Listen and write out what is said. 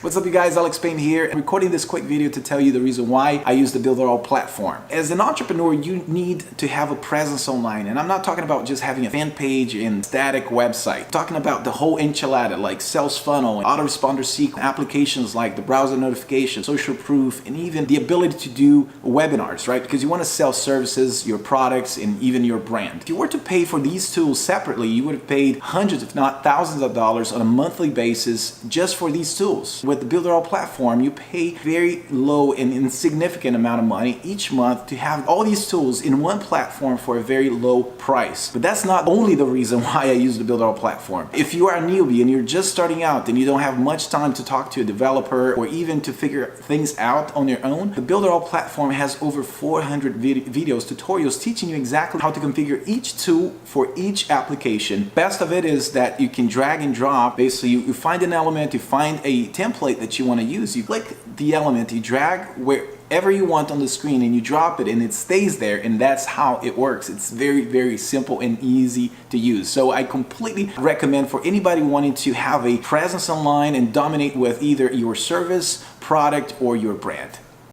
What's up you guys, Alex Payne here. I'm recording this quick video to tell you the reason why I use the Builderall platform. As an entrepreneur, you need to have a presence online, and I'm not talking about just having a fan page and static website. I'm talking about the whole enchilada, like sales funnel, autoresponder sequence, applications like the browser notification, social proof, and even the ability to do webinars, right? Because you want to sell services, your products, and even your brand. If you were to pay for these tools separately, you would have paid hundreds, if not thousands of dollars on a monthly basis just for these tools. With the Builderall platform, you pay very low and insignificant amount of money each month to have all these tools in one platform for a very low price. But that's not only the reason why I use the Builderall platform. If you are a newbie and you're just starting out and you don't have much time to talk to a developer or even to figure things out on your own, the Builderall platform has over 400 videos, tutorials teaching you exactly how to configure each tool for each application. Best of it is that you can drag and drop. Basically, you find an element, you find a template that you want to use, you click the element, you drag wherever you want on the screen and you drop it and it stays there, and that's how it works. It's very, very simple and easy to use. So I completely recommend for anybody wanting to have a presence online and dominate with either your service, product, or your brand.